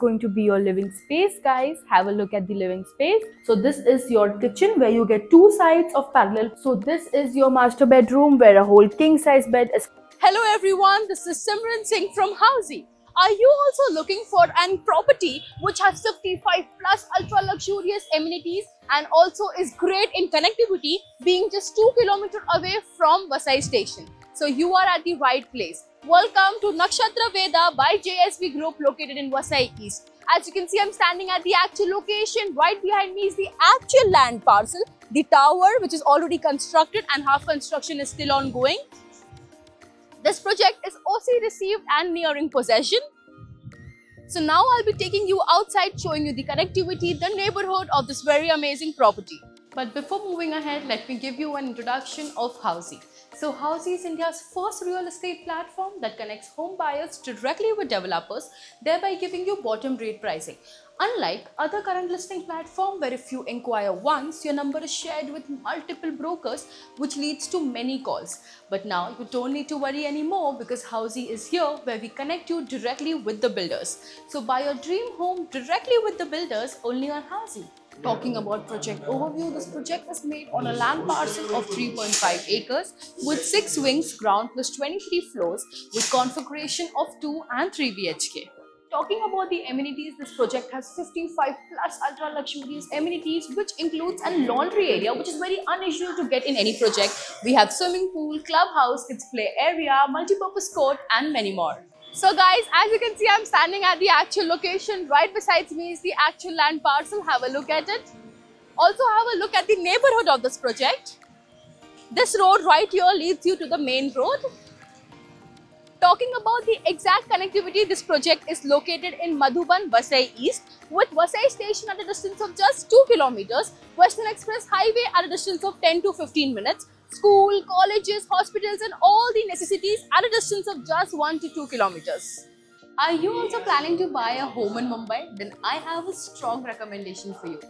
going to be your living space, guys. Have a look at the living space. So this is your kitchen where you get two sides of parallel. So this is your master bedroom where a whole king size bed is. Hello everyone, this is Simran Singh from Housey. Are you also looking for an property which has 55 plus ultra luxurious amenities and also is great in connectivity, being just 2 kilometers away from Vasai station? So you are at the right place. Welcome to Nakshatra Veda by JSB Group located in Vasai East. As you can see, I'm standing at the actual location. Right behind me is the actual land parcel, the tower which is already constructed and half construction is still ongoing. This project is OC received and nearing possession. So now I'll be taking you outside, showing you the connectivity, the neighborhood of this very amazing property. But before moving ahead, let me give you an introduction of Housey. So Housey is India's first real estate platform that connects home buyers directly with developers, thereby giving you bottom rate pricing. Unlike other current listing platforms where if you inquire once, your number is shared with multiple brokers, which leads to many calls. But now you don't need to worry anymore because Housey is here where we connect you directly with the builders. So buy your dream home directly with the builders only on Housey. Talking about project overview, this project is made on a land parcel of 3.5 acres with 6 wings, ground plus 23 floors with configuration of 2 and 3 BHK. Talking about the amenities, this project has 55 plus ultra luxurious amenities, which includes a laundry area, which is very unusual to get in any project. We have swimming pool, clubhouse, kids play area, multi-purpose court and many more. So guys, as you can see, I'm standing at the actual location. Right besides me is the actual land parcel. Have a look at it. Also have a look at the neighborhood of this project. This road right here leads you to the main road. Talking about the exact connectivity, this project is located in Madhuban, Vasai East, with Vasai station at a distance of just 2 kilometers, Western Express Highway at a distance of 10 to 15 minutes, school, colleges, hospitals and all the necessities at a distance of just 1 to 2 kilometers. Are you also planning to buy a home in Mumbai? Then I have a strong recommendation for you.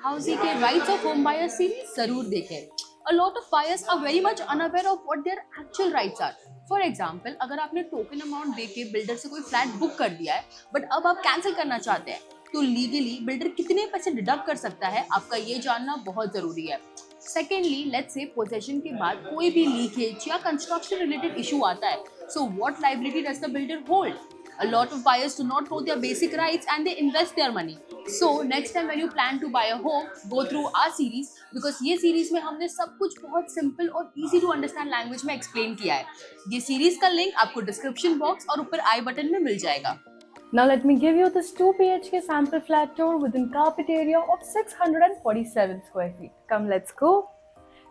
Housey के Rights of Home Buyer series जरूर देखें. A lot of buyers are very much unaware of what their actual rights are. For example, अगर आपने token amount देके builder से कोई flat book कर दिया है बट अब आप कैंसिल करना चाहते हैं तो लीगली बिल्डर कितने पैसे डिडक्ट कर सकता है, आपका ये जानना बहुत जरूरी है. सेकेंडली, लेट्स से पोजेशन के बाद कोई भी लीकेज या कंस्ट्रक्शन रिलेटेड इशू आता है, so what liability does the builder hold? A lot of buyers do not know their basic rights and they invest their money. So next time when you plan to buy a home, go through our series because ये series में हमने सब कुछ बहुत simple और easy to understand language में explain किया है. ये series का link आपको description box और ऊपर I button में मिल जाएगा. Now let me give you this 2 BHK sample flat tour within carpet area of 647 square feet. Come, let's go.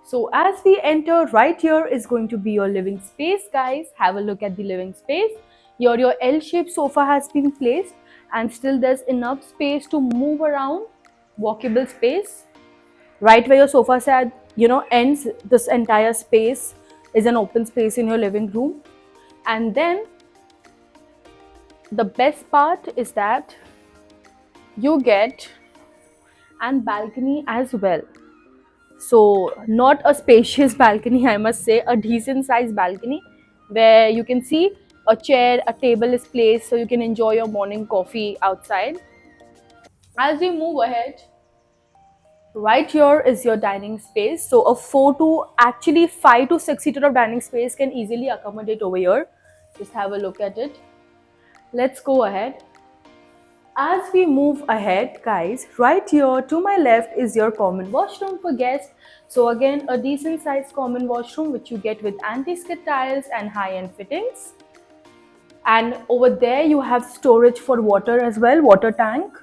So as we enter, right here is going to be your living space, guys. Have a look at the living space. Your L-shaped sofa has been placed and still there's enough space to move around, walkable space. Right where your sofa set, ends, this entire space is an open space in your living room. And then the best part is that you get an balcony as well. So not a spacious balcony, I must say, a decent sized balcony where you can see a chair, a table is placed so you can enjoy your morning coffee outside. As we move ahead, right here is your dining space. So a 5 to 6 seater of dining space can easily accommodate over here. Just have a look at it. Let's go ahead. As we move ahead, guys, right here to my left is your common washroom for guests. So again, a decent sized common washroom which you get with anti-skid tiles and high-end fittings. And over there you have storage for water as well, water tank.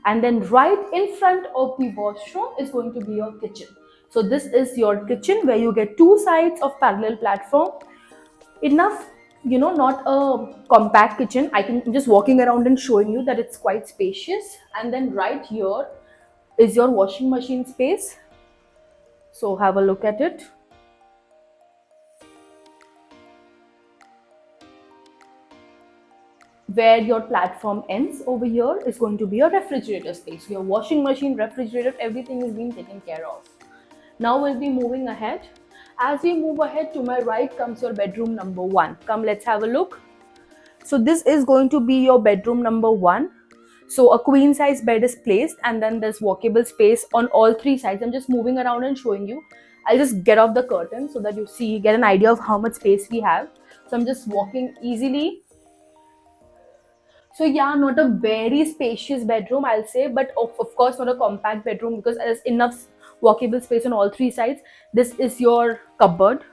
And then right in front of the washroom is going to be your kitchen. So this is your kitchen where you get two sides of parallel platform. Enough, not a compact kitchen. I'm just walking around and showing you that it's quite spacious. And then right here is your washing machine space. So have a look at it. Where your platform ends over here is going to be your refrigerator space. Your washing machine, refrigerator, everything is being taken care of. Now we'll be moving ahead. As we move ahead, to my right comes your bedroom number 1. Come, let's have a look. So this is going to be your bedroom number 1. So a queen size bed is placed, and then there's walkable space on all three sides. I'm just moving around and showing you. I'll just get off the curtain so that you see, get an idea of how much space we have. So I'm just walking easily. So yeah, not a very spacious bedroom, I'll say, but of course not a compact bedroom, because there's enough walkable space on all three sides. This is your cupboard.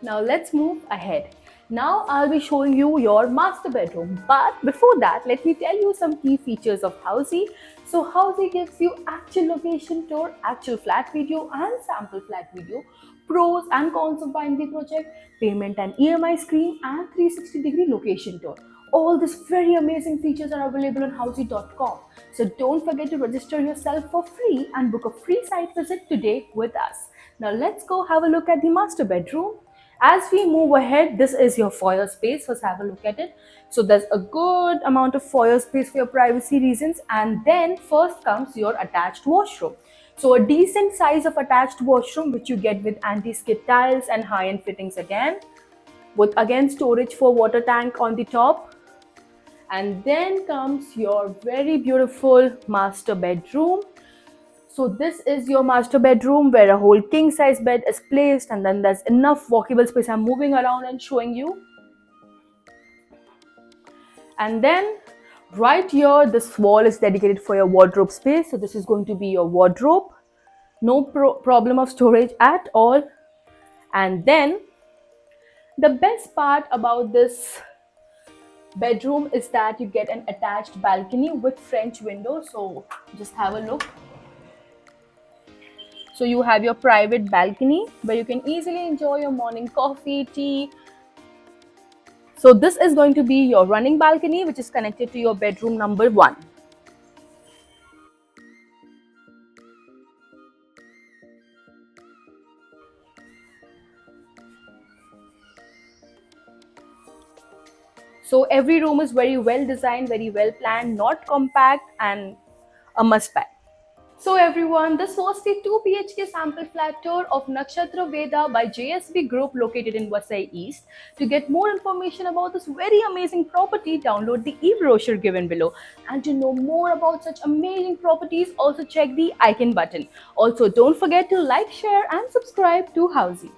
Now let's move ahead. Now I'll be showing you your master bedroom. But before that, let me tell you some key features of Housey. So Housey gives you actual location tour, actual flat video and sample flat video, pros and cons of buying the project, payment and EMI screen, and 360-degree location tour. All these very amazing features are available on housey.com. So don't forget to register yourself for free and book a free site visit today with us. Now let's go have a look at the master bedroom. As we move ahead, this is your foyer space. Let's have a look at it. So there's a good amount of foyer space for your privacy reasons. And then first comes your attached washroom. So a decent size of attached washroom, which you get with anti-skid tiles and high-end fittings again. With again storage for water tank on the top. And then comes your very beautiful master bedroom. So this is your master bedroom where a whole king size bed is placed, and then there's enough walkable space. I'm moving around and showing you. And then right here, this wall is dedicated for your wardrobe space. So this is going to be your wardrobe. No problem of storage at all. And then the best part about this bedroom is that you get an attached balcony with French window. So just have a look. So you have your private balcony where you can easily enjoy your morning coffee, tea. So this is going to be your running balcony, which is connected to your bedroom number 1. So every room is very well designed, very well planned, not compact, and a must buy. So everyone, this was the 2 BHK sample flat tour of Nakshatra Veda by JSB Group located in Vasai East. To get more information about this very amazing property, download the e-brochure given below. And to know more about such amazing properties, also check the icon button. Also, don't forget to like, share and subscribe to Housey.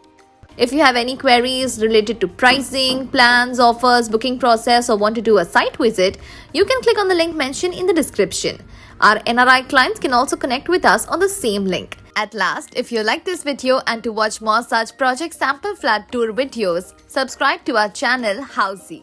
If you have any queries related to pricing, plans, offers, booking process, or want to do a site visit, you can click on the link mentioned in the description. Our NRI clients can also connect with us on the same link. At last, if you like this video and to watch more such project sample flat tour videos, subscribe to our channel Housey.